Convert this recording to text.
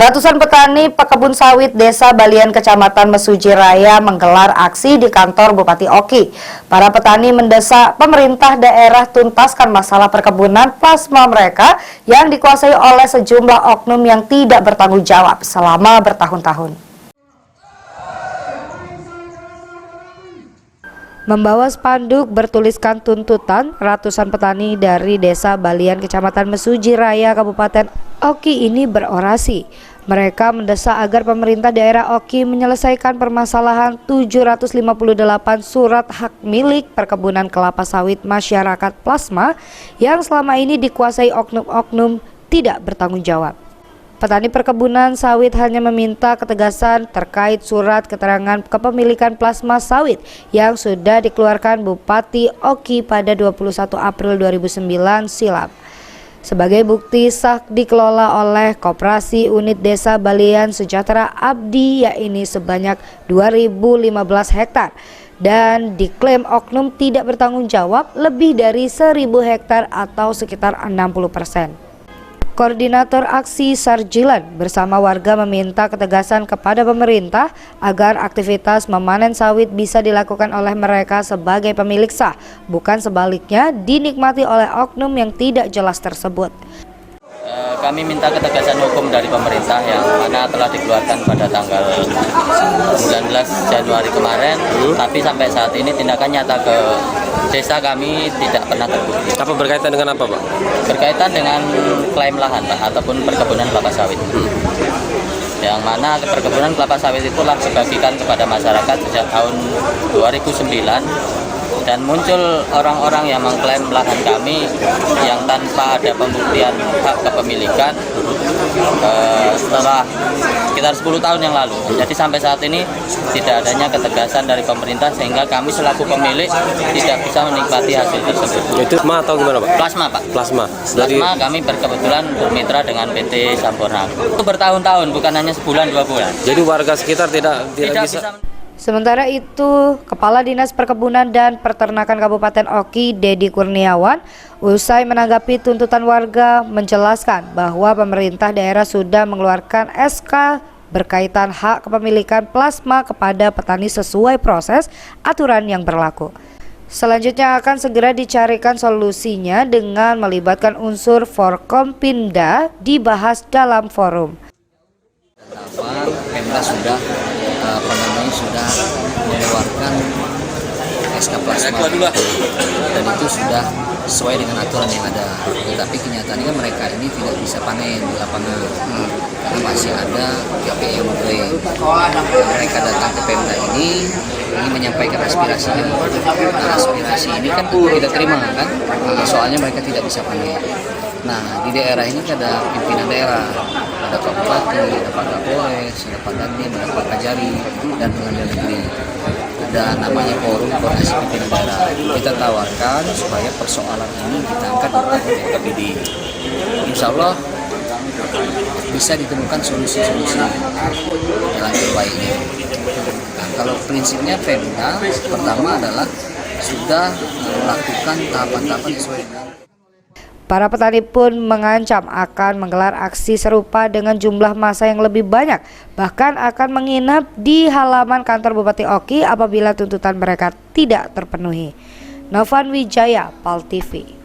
Ratusan petani pekebun sawit Desa Balian Kecamatan Mesuji Raya menggelar aksi di kantor Bupati Oki. Para petani mendesak pemerintah daerah tuntaskan masalah perkebunan plasma mereka yang dikuasai oleh sejumlah oknum yang tidak bertanggung jawab selama bertahun-tahun. Membawa spanduk bertuliskan tuntutan, ratusan petani dari Desa Balian Kecamatan Mesuji Raya Kabupaten Oki ini berorasi. Mereka mendesak agar pemerintah daerah Oki menyelesaikan permasalahan 758 surat hak milik perkebunan kelapa sawit masyarakat plasma yang selama ini dikuasai oknum-oknum tidak bertanggung jawab. Petani perkebunan sawit hanya meminta ketegasan terkait surat keterangan kepemilikan plasma sawit yang sudah dikeluarkan Bupati Oki pada 21 April 2009 silam. Sebagai bukti sah dikelola oleh Koperasi Unit Desa Balian Sejahtera Abdi yakni sebanyak 2015 hektar dan diklaim oknum tidak bertanggung jawab lebih dari 1000 hektar atau sekitar 60%. Koordinator Aksi Sarjilan bersama warga meminta ketegasan kepada pemerintah agar aktivitas memanen sawit bisa dilakukan oleh mereka sebagai pemilik sah, bukan sebaliknya dinikmati oleh oknum yang tidak jelas tersebut. Kami minta ketegasan hukum dari pemerintah yang mana telah dikeluarkan pada tanggal 19 Januari kemarin, tapi sampai saat ini tindakan nyata ke desa kami tidak pernah terbukti. Apa berkaitan dengan apa, Pak? Berkaitan dengan klaim lahan, Pak, ataupun perkebunan kelapa sawit. Yang mana perkebunan kelapa sawit itulah dibagikan kepada masyarakat sejak tahun 2009. Dan muncul orang-orang yang mengklaim lahan kami yang tanpa ada pembuktian hak kepemilikan setelah sekitar 10 tahun yang lalu. Jadi sampai saat ini tidak adanya ketegasan dari pemerintah sehingga kami selaku pemilik tidak bisa menikmati hasil tersebut. Itu plasma atau gimana, Pak? Plasma, Pak. Plasma. Plasma kami berkebetulan bermitra dengan PT Sampurna. Itu bertahun-tahun, bukan hanya sebulan 2 bulan. Jadi warga sekitar tidak bisa. Sementara itu, Kepala Dinas Perkebunan dan Peternakan Kabupaten Oki, Dedi Kurniawan, usai menanggapi tuntutan warga, menjelaskan bahwa pemerintah daerah sudah mengeluarkan SK berkaitan hak kepemilikan plasma kepada petani sesuai proses aturan yang berlaku. Selanjutnya akan segera dicarikan solusinya dengan melibatkan unsur Forkompinda dibahas dalam forum. Pemda sudah mengeluarkan SK plasma dan itu sudah sesuai dengan aturan yang ada. Tetapi kenyataannya kan mereka ini tidak bisa panen di lapangan karena masih ada GPE yang mengklaim. Mereka datang ke Pemda ini menyampaikan aspirasinya. Nah, aspirasi ini kan tidak terima kan, soalnya mereka tidak bisa panen. Nah, di daerah ini ada pimpinan daerah, ada Pak Bupati, ada Pak Kapolres, ada Pak Dandim, ada Pak Kajari, dan pengadilan negeri. Ada namanya forum koordinasi pimpinan daerah. Kita tawarkan supaya persoalan ini kita angkat di KPD. Insya Allah bisa ditemukan solusi-solusi dalam terbaiknya. Nah, kalau prinsipnya Pemda pertama adalah sudah melakukan tahapan-tahapan sesuai dengan. Para petani pun mengancam akan menggelar aksi serupa dengan jumlah massa yang lebih banyak, bahkan akan menginap di halaman kantor Bupati Oki apabila tuntutan mereka tidak terpenuhi. Novan Wijaya, PAL TV.